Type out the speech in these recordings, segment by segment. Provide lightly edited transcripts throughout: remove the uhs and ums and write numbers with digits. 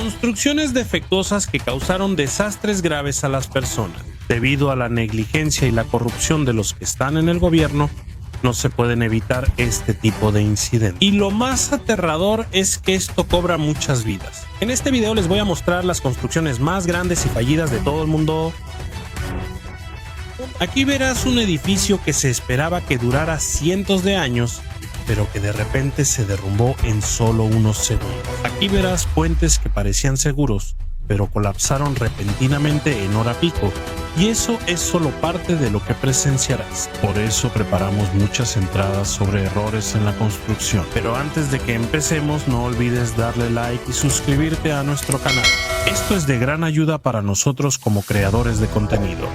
Construcciones defectuosas que causaron desastres graves a las personas. Debido a la negligencia y la corrupción de los que están en el gobierno, no se pueden evitar este tipo de incidentes. Y lo más aterrador es que esto cobra muchas vidas. En este video les voy a mostrar las construcciones más grandes y fallidas de todo el mundo. Aquí verás un edificio que se esperaba que durara cientos de años, pero que de repente se derrumbó en solo unos segundos. Aquí verás puentes que parecían seguros, pero colapsaron repentinamente en hora pico, y eso es solo parte de lo que presenciarás. Por eso preparamos muchas entradas sobre errores en la construcción. Pero antes de que empecemos, no olvides darle like y suscribirte a nuestro canal. Esto es de gran ayuda para nosotros como creadores de contenido.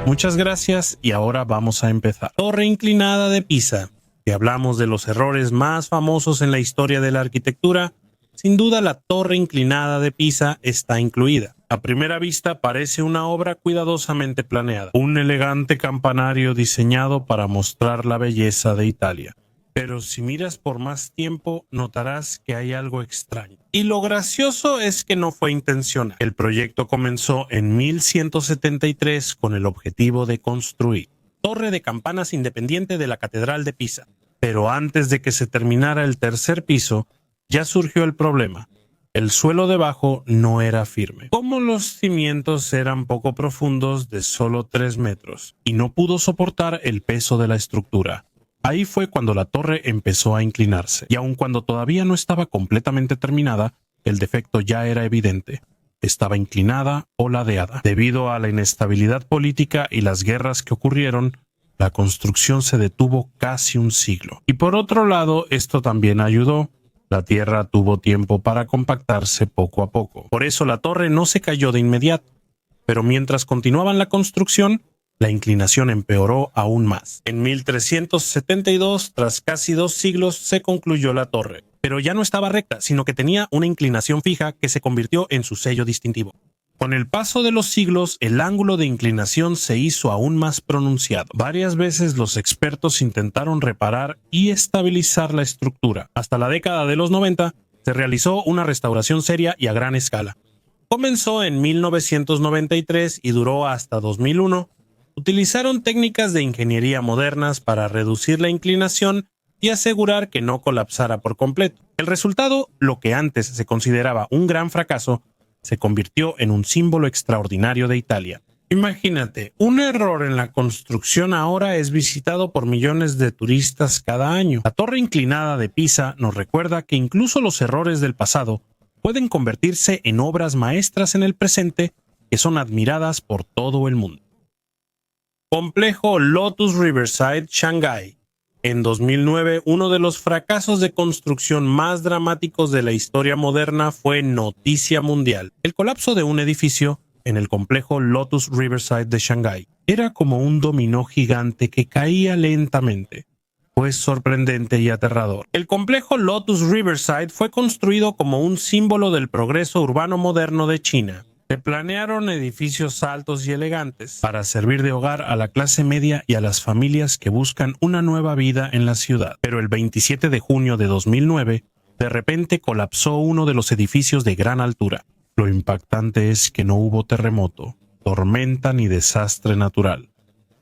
Muchas gracias y ahora vamos a empezar. Torre inclinada de Pisa. Si hablamos de los errores más famosos en la historia de la arquitectura, sin duda la Torre inclinada de Pisa está incluida. A primera vista parece una obra cuidadosamente planeada, un elegante campanario diseñado para mostrar la belleza de Italia. Pero si miras por más tiempo, notarás que hay algo extraño. Y lo gracioso es que no fue intencional. El proyecto comenzó en 1173 con el objetivo de construir torre de campanas independiente de la Catedral de Pisa. Pero antes de que se terminara el tercer piso, ya surgió el problema. El suelo debajo no era firme. Como los cimientos eran poco profundos, de solo 3 metros, y no pudo soportar el peso de la estructura. Ahí fue cuando la torre empezó a inclinarse, y aun cuando todavía no estaba completamente terminada, el defecto ya era evidente. Estaba inclinada o ladeada. Debido a la inestabilidad política y las guerras que ocurrieron, la construcción se detuvo casi un siglo. Y por otro lado, esto también ayudó. La tierra tuvo tiempo para compactarse poco a poco. Por eso la torre no se cayó de inmediato. Pero mientras continuaban la construcción, la inclinación empeoró aún más. En 1372, tras casi 2 siglos, se concluyó la torre. Pero ya no estaba recta, sino que tenía una inclinación fija que se convirtió en su sello distintivo. Con el paso de los siglos, el ángulo de inclinación se hizo aún más pronunciado. Varias veces los expertos intentaron reparar y estabilizar la estructura. Hasta la década de los 90, se realizó una restauración seria y a gran escala. Comenzó en 1993 y duró hasta 2001. Utilizaron técnicas de ingeniería modernas para reducir la inclinación y asegurar que no colapsara por completo. El resultado, lo que antes se consideraba un gran fracaso, se convirtió en un símbolo extraordinario de Italia. Imagínate, un error en la construcción ahora es visitado por millones de turistas cada año. La Torre inclinada de Pisa nos recuerda que incluso los errores del pasado pueden convertirse en obras maestras en el presente que son admiradas por todo el mundo. Complejo Lotus Riverside, Shanghái. En 2009, uno de los fracasos de construcción más dramáticos de la historia moderna fue noticia mundial. El colapso de un edificio en el complejo Lotus Riverside de Shanghái era como un dominó gigante que caía lentamente. Fue sorprendente y aterrador. El complejo Lotus Riverside fue construido como un símbolo del progreso urbano moderno de China. Se planearon edificios altos y elegantes para servir de hogar a la clase media y a las familias que buscan una nueva vida en la ciudad. Pero el 27 de junio de 2009, de repente colapsó uno de los edificios de gran altura. Lo impactante es que no hubo terremoto, tormenta ni desastre natural.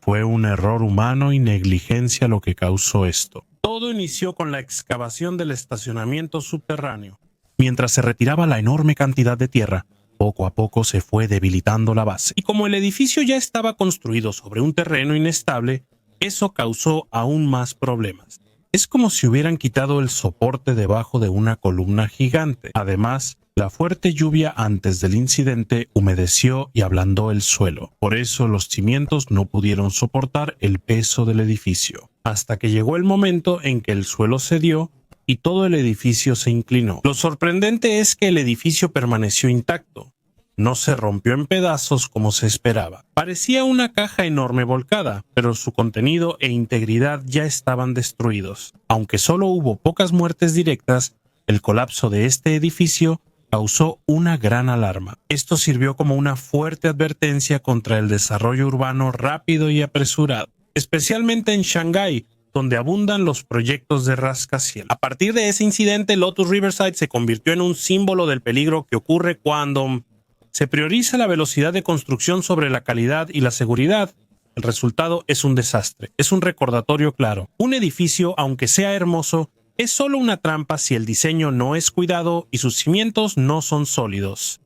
Fue un error humano y negligencia lo que causó esto. Todo inició con la excavación del estacionamiento subterráneo. Mientras se retiraba la enorme cantidad de tierra, poco a poco se fue debilitando la base. Y como el edificio ya estaba construido sobre un terreno inestable, eso causó aún más problemas. Es como si hubieran quitado el soporte debajo de una columna gigante. Además, la fuerte lluvia antes del incidente humedeció y ablandó el suelo. Por eso los cimientos no pudieron soportar el peso del edificio. Hasta que llegó el momento en que el suelo cedió y todo el edificio se inclinó. Lo sorprendente es que el edificio permaneció intacto. No se rompió en pedazos como se esperaba. Parecía una caja enorme volcada, pero su contenido e integridad ya estaban destruidos. Aunque solo hubo pocas muertes directas, el colapso de este edificio causó una gran alarma. Esto sirvió como una fuerte advertencia contra el desarrollo urbano rápido y apresurado. Especialmente en Shanghái, donde abundan los proyectos de rascacielos. A partir de ese incidente, Lotus Riverside se convirtió en un símbolo del peligro que ocurre cuando se prioriza la velocidad de construcción sobre la calidad y la seguridad. El resultado es un desastre. Es un recordatorio claro. Un edificio, aunque sea hermoso, es solo una trampa si el diseño no es cuidado y sus cimientos no son sólidos.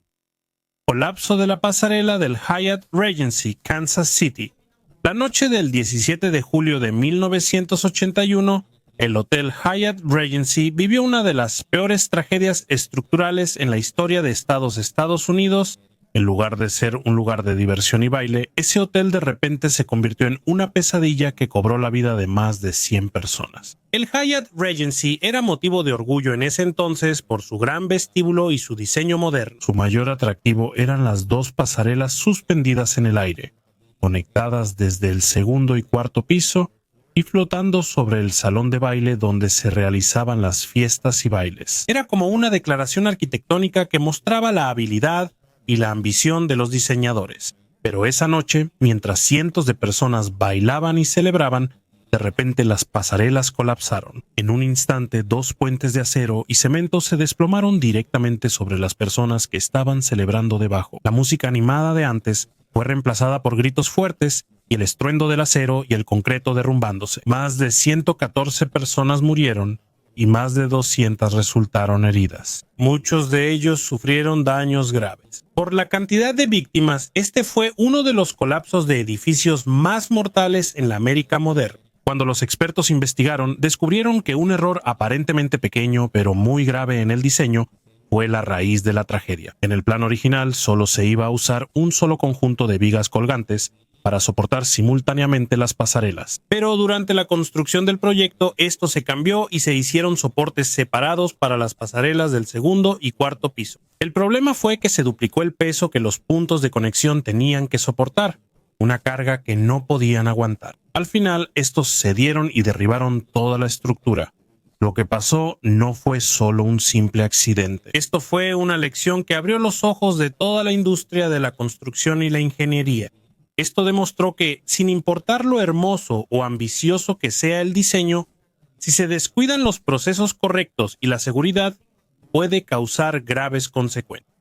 Colapso de la pasarela del Hyatt Regency, Kansas City. La noche del 17 de julio de 1981, el Hotel Hyatt Regency vivió una de las peores tragedias estructurales en la historia de Estados Unidos. En lugar de ser un lugar de diversión y baile, ese hotel de repente se convirtió en una pesadilla que cobró la vida de más de 100 personas. El Hyatt Regency era motivo de orgullo en ese entonces por su gran vestíbulo y su diseño moderno. Su mayor atractivo eran las dos pasarelas suspendidas en el aire, conectadas desde el segundo y cuarto piso y flotando sobre el salón de baile donde se realizaban las fiestas y bailes. Era como una declaración arquitectónica que mostraba la habilidad y la ambición de los diseñadores. Pero esa noche, mientras cientos de personas bailaban y celebraban, de repente las pasarelas colapsaron. En un instante, dos puentes de acero y cemento se desplomaron directamente sobre las personas que estaban celebrando debajo. La música animada de antes fue reemplazada por gritos fuertes y el estruendo del acero y el concreto derrumbándose. Más de 114 personas murieron y más de 200 resultaron heridas. Muchos de ellos sufrieron daños graves. Por la cantidad de víctimas, este fue uno de los colapsos de edificios más mortales en la América moderna. Cuando los expertos investigaron, descubrieron que un error aparentemente pequeño pero muy grave en el diseño fue la raíz de la tragedia. En el plan original solo se iba a usar un solo conjunto de vigas colgantes para soportar simultáneamente las pasarelas. Pero durante la construcción del proyecto, esto se cambió y se hicieron soportes separados para las pasarelas del segundo y cuarto piso. El problema fue que se duplicó el peso que los puntos de conexión tenían que soportar, una carga que no podían aguantar. Al final, estos cedieron y derribaron toda la estructura. Lo que pasó no fue solo un simple accidente. Esto fue una lección que abrió los ojos de toda la industria de la construcción y la ingeniería. Esto demostró que, sin importar lo hermoso o ambicioso que sea el diseño, si se descuidan los procesos correctos y la seguridad, puede causar graves consecuencias.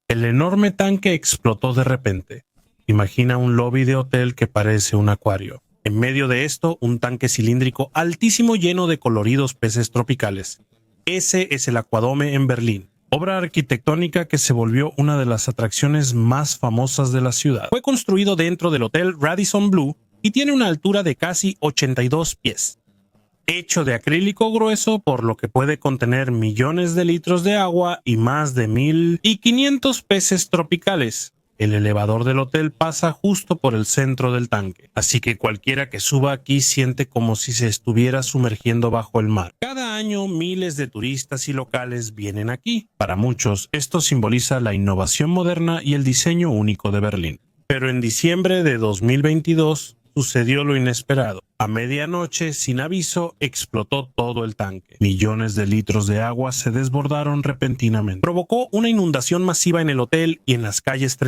El enorme tanque explotó de repente. Imagina un lobby de hotel que parece un acuario. En medio de esto, un tanque cilíndrico altísimo lleno de coloridos peces tropicales. Ese es el Aquadome en Berlín, obra arquitectónica que se volvió una de las atracciones más famosas de la ciudad. Fue construido dentro del Hotel Radisson Blu y tiene una altura de casi 82 pies. Hecho de acrílico grueso, por lo que puede contener millones de litros de agua y más de 1.500 peces tropicales. El elevador del hotel pasa justo por el centro del tanque, así que cualquiera que suba aquí siente como si se estuviera sumergiendo bajo el mar. Cada año miles de turistas y locales vienen aquí. Para muchos, esto simboliza la innovación moderna y el diseño único de Berlín. Pero en diciembre de 2022 sucedió lo inesperado. A medianoche, sin aviso, explotó todo el tanque. Millones de litros de agua se desbordaron repentinamente. Provocó una inundación masiva en el hotel y en las calles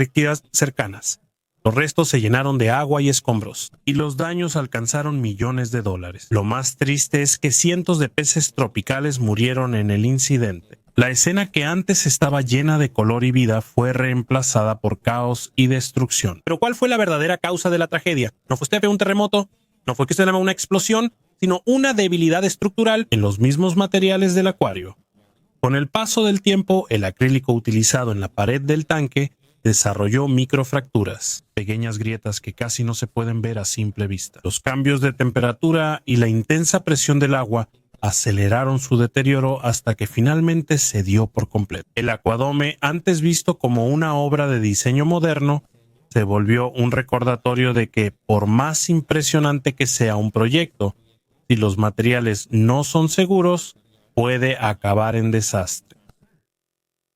cercanas. Los restos se llenaron de agua y escombros, y los daños alcanzaron millones de dólares. Lo más triste es que cientos de peces tropicales murieron en el incidente. La escena que antes estaba llena de color y vida fue reemplazada por caos y destrucción. Pero ¿cuál fue la verdadera causa de la tragedia? ¿No fue un terremoto? ¿No fue que se llama una explosión? Sino una debilidad estructural en los mismos materiales del acuario. Con el paso del tiempo, el acrílico utilizado en la pared del tanque desarrolló microfracturas, pequeñas grietas que casi no se pueden ver a simple vista. Los cambios de temperatura y la intensa presión del agua aceleraron su deterioro hasta que finalmente cedió por completo. El Aquadome, antes visto como una obra de diseño moderno, se volvió un recordatorio de que, por más impresionante que sea un proyecto, si los materiales no son seguros, puede acabar en desastre.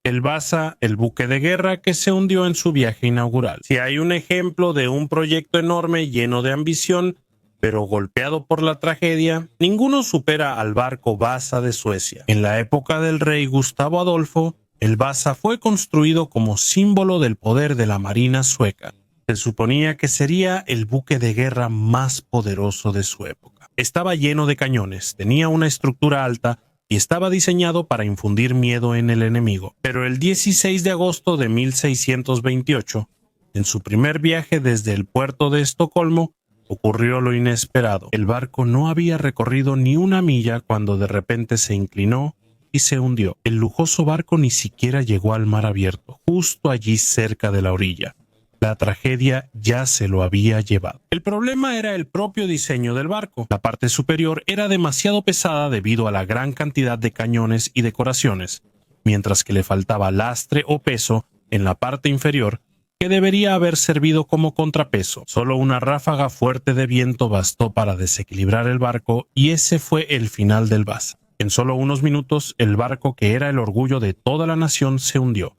El Vasa, el buque de guerra que se hundió en su viaje inaugural. Si hay un ejemplo de un proyecto enorme lleno de ambición, pero golpeado por la tragedia, ninguno supera al barco Vasa de Suecia. En la época del rey Gustavo Adolfo, el Vasa fue construido como símbolo del poder de la marina sueca. Se suponía que sería el buque de guerra más poderoso de su época. Estaba lleno de cañones, tenía una estructura alta y estaba diseñado para infundir miedo en el enemigo. Pero el 16 de agosto de 1628, en su primer viaje desde el puerto de Estocolmo, ocurrió lo inesperado. El barco no había recorrido ni una milla cuando de repente se inclinó y se hundió. El lujoso barco ni siquiera llegó al mar abierto, justo allí cerca de la orilla. La tragedia ya se lo había llevado. El problema era el propio diseño del barco. La parte superior era demasiado pesada debido a la gran cantidad de cañones y decoraciones, mientras que le faltaba lastre o peso en la parte inferior, que debería haber servido como contrapeso. Solo una ráfaga fuerte de viento bastó para desequilibrar el barco y ese fue el final del Vasa. En solo unos minutos, el barco que era el orgullo de toda la nación se hundió,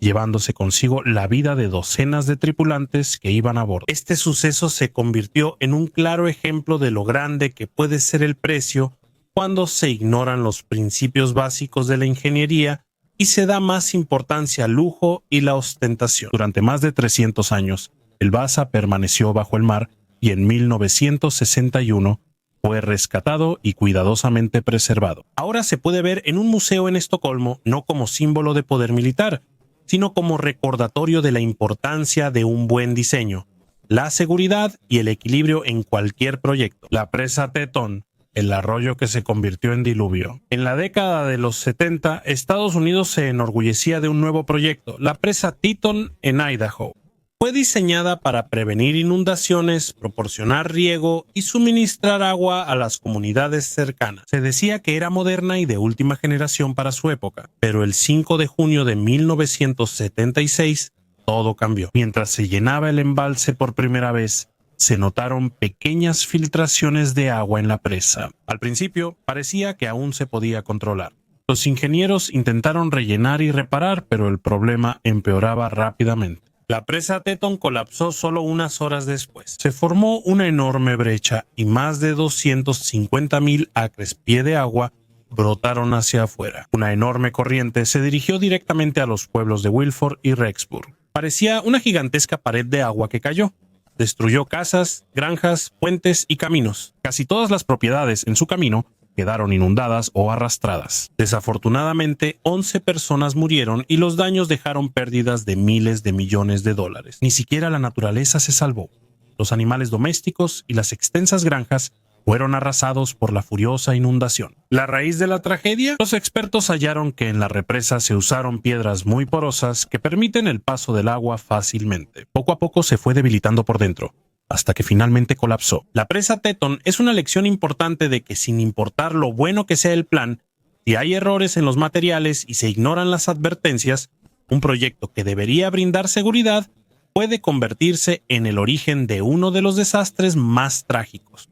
llevándose consigo la vida de docenas de tripulantes que iban a bordo. Este suceso se convirtió en un claro ejemplo de lo grande que puede ser el precio cuando se ignoran los principios básicos de la ingeniería y se da más importancia al lujo y la ostentación. Durante más de 300 años, el Vasa permaneció bajo el mar y en 1961 fue rescatado y cuidadosamente preservado. Ahora se puede ver en un museo en Estocolmo no como símbolo de poder militar, sino como recordatorio de la importancia de un buen diseño, la seguridad y el equilibrio en cualquier proyecto. La presa Teton, el arroyo que se convirtió en diluvio. En la década de los 70, Estados Unidos se enorgullecía de un nuevo proyecto, la presa Teton en Idaho. Fue diseñada para prevenir inundaciones, proporcionar riego y suministrar agua a las comunidades cercanas. Se decía que era moderna y de última generación para su época, pero el 5 de junio de 1976 todo cambió. Mientras se llenaba el embalse por primera vez, se notaron pequeñas filtraciones de agua en la presa. Al principio parecía que aún se podía controlar. Los ingenieros intentaron rellenar y reparar, pero el problema empeoraba rápidamente. La presa Teton colapsó solo unas horas después. Se formó una enorme brecha y más de 250,000 acres pie de agua brotaron hacia afuera. Una enorme corriente se dirigió directamente a los pueblos de Wilford y Rexburg. Parecía una gigantesca pared de agua que cayó. Destruyó casas, granjas, puentes y caminos. Casi todas las propiedades en su camino quedaron inundadas o arrastradas. Desafortunadamente, 11 personas murieron y los daños dejaron pérdidas de miles de millones de dólares. Ni siquiera la naturaleza se salvó. Los animales domésticos y las extensas granjas fueron arrasados por la furiosa inundación. ¿La raíz de la tragedia? Los expertos hallaron que en la represa se usaron piedras muy porosas que permiten el paso del agua fácilmente. Poco a poco se fue debilitando por dentro, hasta que finalmente colapsó. La presa Teton es una lección importante de que sin importar lo bueno que sea el plan, si hay errores en los materiales y se ignoran las advertencias, un proyecto que debería brindar seguridad puede convertirse en el origen de uno de los desastres más trágicos.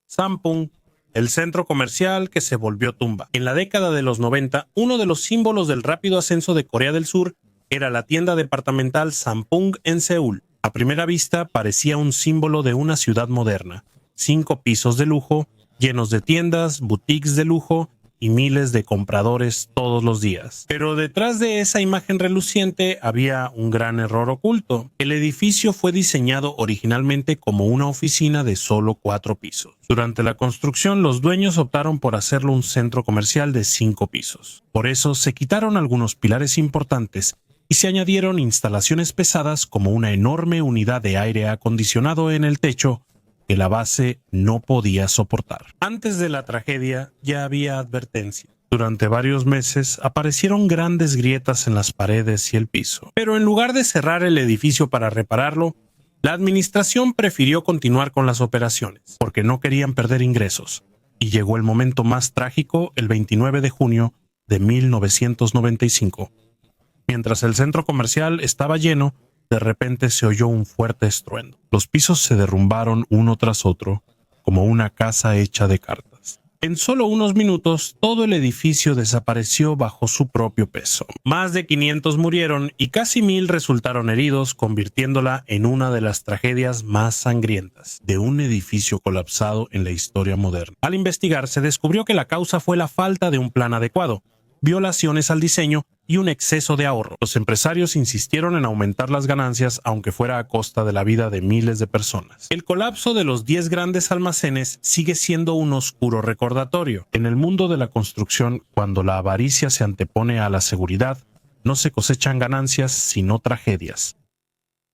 Sampoong, el centro comercial que se volvió tumba. En la década de los 90, uno de los símbolos del rápido ascenso de Corea del Sur era la tienda departamental Sampoong en Seúl. A primera vista parecía un símbolo de una ciudad moderna. 5 pisos de lujo, llenos de tiendas, boutiques de lujo y miles de compradores todos los días. Pero detrás de esa imagen reluciente había un gran error oculto. El edificio fue diseñado originalmente como una oficina de solo 4 pisos. Durante la construcción, los dueños optaron por hacerlo un centro comercial de 5 pisos. Por eso se quitaron algunos pilares importantes y se añadieron instalaciones pesadas como una enorme unidad de aire acondicionado en el techo que la base no podía soportar. Antes de la tragedia ya había advertencia. Durante varios meses aparecieron grandes grietas en las paredes y el piso. Pero en lugar de cerrar el edificio para repararlo, la administración prefirió continuar con las operaciones, porque no querían perder ingresos. Y llegó el momento más trágico el 29 de junio de 1995. Mientras el centro comercial estaba lleno, de repente se oyó un fuerte estruendo. Los pisos se derrumbaron uno tras otro, como una casa hecha de cartas. En solo unos minutos, todo el edificio desapareció bajo su propio peso. Más de 500 murieron y casi 1000 resultaron heridos, convirtiéndola en una de las tragedias más sangrientas de un edificio colapsado en la historia moderna. Al investigar, se descubrió que la causa fue la falta de un plan adecuado, violaciones al diseño y un exceso de ahorro. Los empresarios insistieron en aumentar las ganancias, aunque fuera a costa de la vida de miles de personas. El colapso de los 10 grandes almacenes sigue siendo un oscuro recordatorio. En el mundo de la construcción, cuando la avaricia se antepone a la seguridad, no se cosechan ganancias, sino tragedias.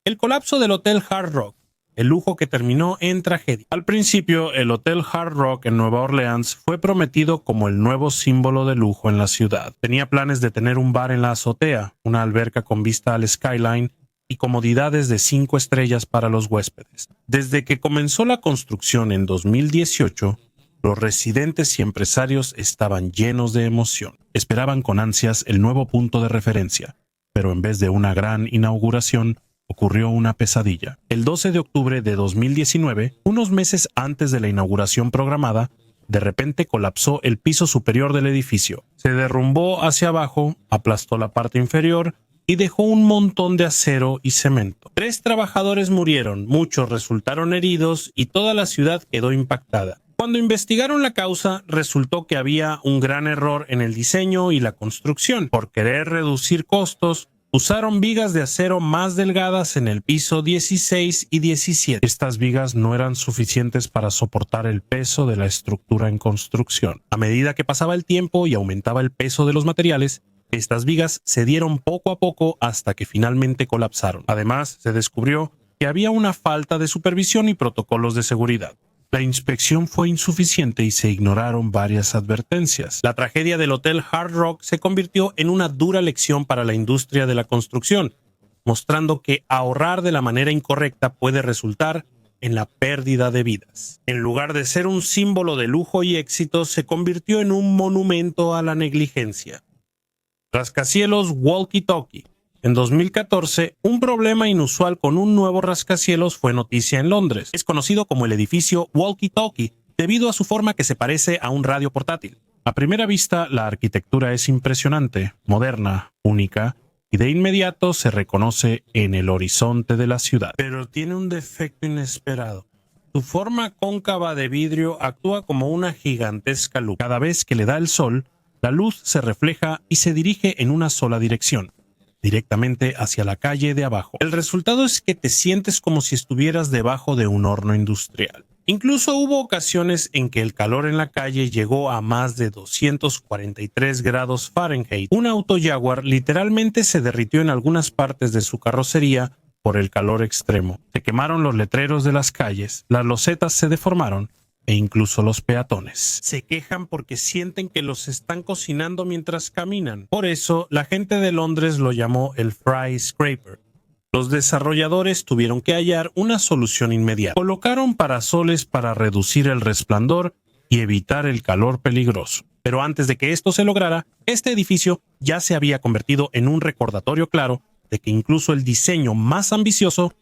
El colapso del Hotel Hard Rock, el lujo que terminó en tragedia. Al principio, el Hotel Hard Rock en Nueva Orleans fue prometido como el nuevo símbolo de lujo en la ciudad. Tenía planes de tener un bar en la azotea, una alberca con vista al skyline y comodidades de 5 estrellas para los huéspedes. Desde que comenzó la construcción en 2018, los residentes y empresarios estaban llenos de emoción. Esperaban con ansias el nuevo punto de referencia, pero en vez de una gran inauguración, ocurrió una pesadilla. El 12 de octubre de 2019, unos meses antes de la inauguración programada, de repente colapsó el piso superior del edificio. Se derrumbó hacia abajo, aplastó la parte inferior y dejó un montón de acero y cemento. 3 trabajadores murieron, muchos resultaron heridos y toda la ciudad quedó impactada. Cuando investigaron la causa, resultó que había un gran error en el diseño y la construcción. Por querer reducir costos, usaron vigas de acero más delgadas en el piso 16 y 17. Estas vigas no eran suficientes para soportar el peso de la estructura en construcción. A medida que pasaba el tiempo y aumentaba el peso de los materiales, estas vigas cedieron poco a poco hasta que finalmente colapsaron. Además, se descubrió que había una falta de supervisión y protocolos de seguridad. La inspección fue insuficiente y se ignoraron varias advertencias. La tragedia del Hotel Hard Rock se convirtió en una dura lección para la industria de la construcción, mostrando que ahorrar de la manera incorrecta puede resultar en la pérdida de vidas. En lugar de ser un símbolo de lujo y éxito, se convirtió en un monumento a la negligencia. Rascacielos walkie-talkie. En 2014, un problema inusual con un nuevo rascacielos fue noticia en Londres. Es conocido como el edificio walkie-talkie debido a su forma que se parece a un radio portátil. A primera vista, la arquitectura es impresionante, moderna, única, y de inmediato se reconoce en el horizonte de la ciudad. Pero tiene un defecto inesperado. Su forma cóncava de vidrio actúa como una gigantesca luz. Cada vez que le da el sol, la luz se refleja y se dirige en una sola dirección, directamente hacia la calle de abajo. El resultado es que te sientes como si estuvieras debajo de un horno industrial. Incluso hubo ocasiones en que el calor en la calle llegó a más de 243 grados Fahrenheit. Un auto Jaguar literalmente se derritió en algunas partes de su carrocería por el calor extremo. Se quemaron los letreros de las calles, las losetas se deformaron e incluso los peatones se quejan porque sienten que los están cocinando mientras caminan. Por eso, la gente de Londres lo llamó el Fry Scraper. Los desarrolladores tuvieron que hallar una solución inmediata. Colocaron parasoles para reducir el resplandor y evitar el calor peligroso. Pero antes de que esto se lograra, este edificio ya se había convertido en un recordatorio claro de que incluso el diseño más ambicioso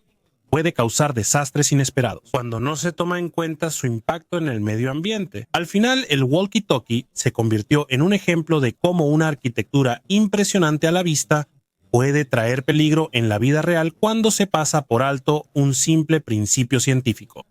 puede causar desastres inesperados cuando no se toma en cuenta su impacto en el medio ambiente. Al final, el walkie-talkie se convirtió en un ejemplo de cómo una arquitectura impresionante a la vista puede traer peligro en la vida real cuando se pasa por alto un simple principio científico.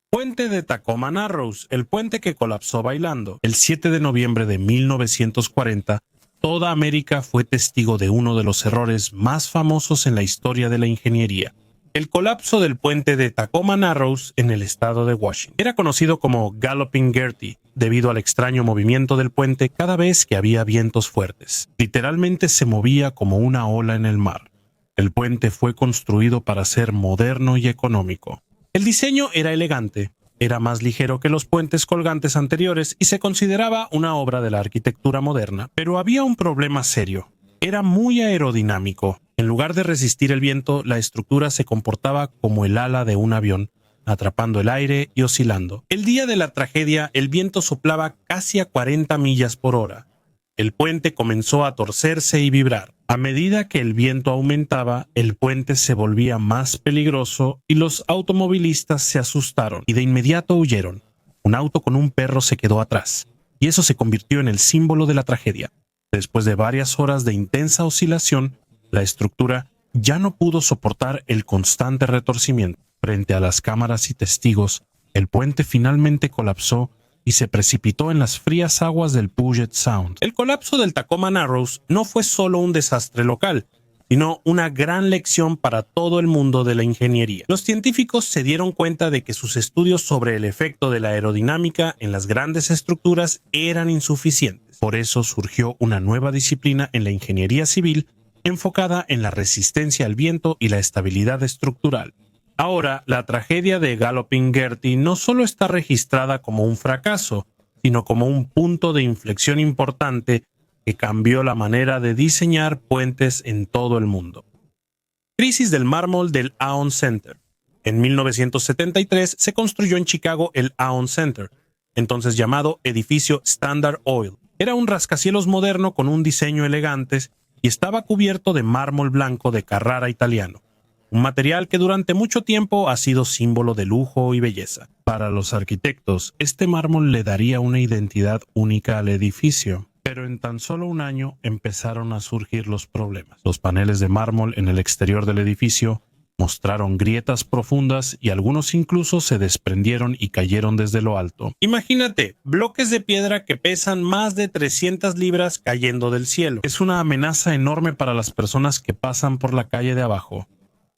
Puente de Tacoma Narrows, el puente que colapsó bailando. El 7 de noviembre de 1940, toda América fue testigo de uno de los errores más famosos en la historia de la ingeniería. El colapso del puente de Tacoma Narrows en el estado de Washington. Era conocido como Galloping Gertie, debido al extraño movimiento del puente cada vez que había vientos fuertes. Literalmente se movía como una ola en el mar. El puente fue construido para ser moderno y económico. El diseño era elegante, era más ligero que los puentes colgantes anteriores y se consideraba una obra de la arquitectura moderna. Pero había un problema serio. Era muy aerodinámico. En lugar de resistir el viento, la estructura se comportaba como el ala de un avión, atrapando el aire y oscilando. El día de la tragedia, el viento soplaba casi a 40 millas por hora. El puente comenzó a torcerse y vibrar. A medida que el viento aumentaba, el puente se volvía más peligroso y los automovilistas se asustaron y de inmediato huyeron. Un auto con un perro se quedó atrás, y eso se convirtió en el símbolo de la tragedia. Después de varias horas de intensa oscilación, la estructura ya no pudo soportar el constante retorcimiento. Frente a las cámaras y testigos, el puente finalmente colapsó y se precipitó en las frías aguas del Puget Sound. El colapso del Tacoma Narrows no fue solo un desastre local, sino una gran lección para todo el mundo de la ingeniería. Los científicos se dieron cuenta de que sus estudios sobre el efecto de la aerodinámica en las grandes estructuras eran insuficientes. Por eso surgió una nueva disciplina en la ingeniería civil enfocada en la resistencia al viento y la estabilidad estructural. Ahora, la tragedia de Galloping Gertie no solo está registrada como un fracaso, sino como un punto de inflexión importante que cambió la manera de diseñar puentes en todo el mundo. Crisis del mármol del Aon Center. En 1973 se construyó en Chicago el Aon Center, entonces llamado Edificio Standard Oil. Era un rascacielos moderno con un diseño elegante y estaba cubierto de mármol blanco de Carrara italiano, un material que durante mucho tiempo ha sido símbolo de lujo y belleza. Para los arquitectos, este mármol le daría una identidad única al edificio. Pero en tan solo un año empezaron a surgir los problemas. Los paneles de mármol en el exterior del edificio mostraron grietas profundas y algunos incluso se desprendieron y cayeron desde lo alto. Imagínate, bloques de piedra que pesan más de 300 libras cayendo del cielo. Es una amenaza enorme para las personas que pasan por la calle de abajo.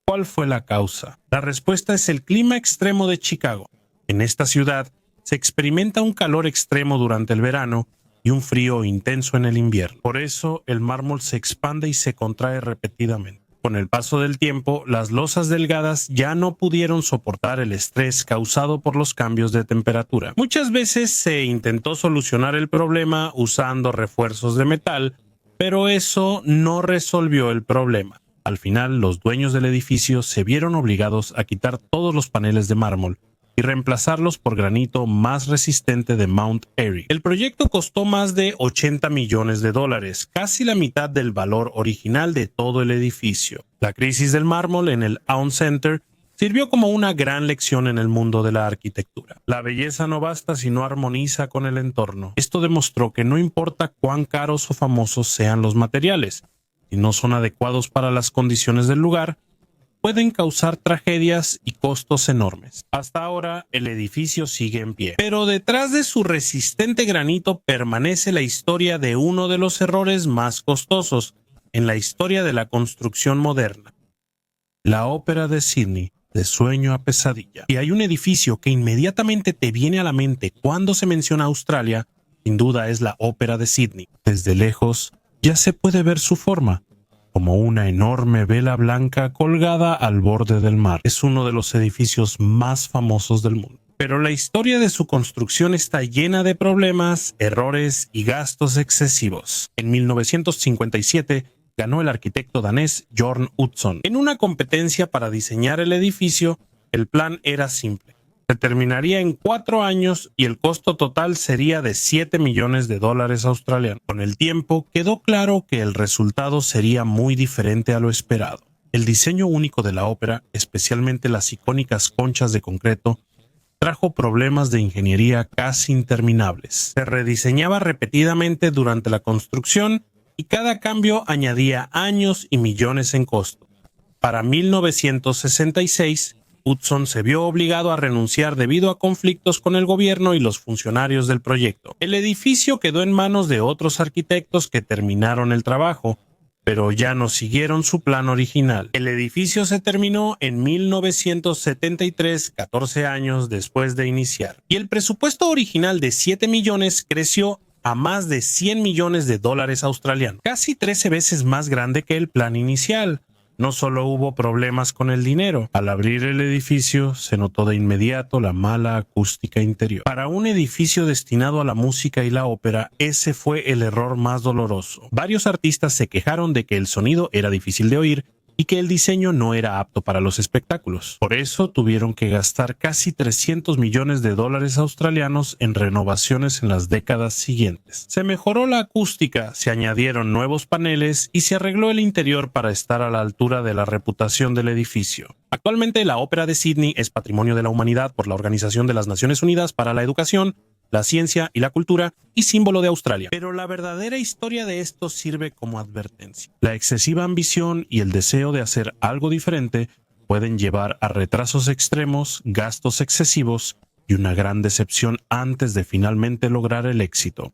¿Cuál fue la causa? La respuesta es el clima extremo de Chicago. En esta ciudad se experimenta un calor extremo durante el verano y un frío intenso en el invierno. Por eso el mármol se expande y se contrae repetidamente. Con el paso del tiempo, las losas delgadas ya no pudieron soportar el estrés causado por los cambios de temperatura. Muchas veces se intentó solucionar el problema usando refuerzos de metal, pero eso no resolvió el problema. Al final, los dueños del edificio se vieron obligados a quitar todos los paneles de mármol y reemplazarlos por granito más resistente de Mount Airy. El proyecto costó más de $80 millones, casi la mitad del valor original de todo el edificio. La crisis del mármol en el Aon Center sirvió como una gran lección en el mundo de la arquitectura. La belleza no basta si no armoniza con el entorno. Esto demostró que no importa cuán caros o famosos sean los materiales, si no son adecuados para las condiciones del lugar, pueden causar tragedias y costos enormes. Hasta ahora, el edificio sigue en pie. Pero detrás de su resistente granito permanece la historia de uno de los errores más costosos en la historia de la construcción moderna. La Ópera de Sydney, de sueño a pesadilla. Y hay un edificio que inmediatamente te viene a la mente cuando se menciona Australia, sin duda es la Ópera de Sydney. Desde lejos, ya se puede ver su forma, como una enorme vela blanca colgada al borde del mar. Es uno de los edificios más famosos del mundo. Pero la historia de su construcción está llena de problemas, errores y gastos excesivos. En 1957 ganó el arquitecto danés Jorn Utzon. En una competencia para diseñar el edificio, el plan era simple. Se terminaría en 4 años y el costo total sería de $7 millones australianos. Con el tiempo quedó claro que el resultado sería muy diferente a lo esperado. El diseño único de la ópera, especialmente las icónicas conchas de concreto, trajo problemas de ingeniería casi interminables. Se rediseñaba repetidamente durante la construcción y cada cambio añadía años y millones en costo. Para 1966, Utzon se vio obligado a renunciar debido a conflictos con el gobierno y los funcionarios del proyecto. El edificio quedó en manos de otros arquitectos que terminaron el trabajo, pero ya no siguieron su plan original. El edificio se terminó en 1973, 14 años después de iniciar, y el presupuesto original de $7 millones creció a más de $100 millones australianos, casi 13 veces más grande que el plan inicial. No solo hubo problemas con el dinero, al abrir el edificio se notó de inmediato la mala acústica interior. Para un edificio destinado a la música y la ópera, ese fue el error más doloroso. Varios artistas se quejaron de que el sonido era difícil de oír y que el diseño no era apto para los espectáculos. Por eso tuvieron que gastar casi $300 millones australianos en renovaciones en las décadas siguientes. Se mejoró la acústica, se añadieron nuevos paneles y se arregló el interior para estar a la altura de la reputación del edificio. Actualmente la Ópera de Sydney es Patrimonio de la Humanidad por la Organización de las Naciones Unidas para la Educación, la Ciencia y la Cultura y símbolo de Australia. Pero la verdadera historia de esto sirve como advertencia. La excesiva ambición y el deseo de hacer algo diferente pueden llevar a retrasos extremos, gastos excesivos y una gran decepción antes de finalmente lograr el éxito.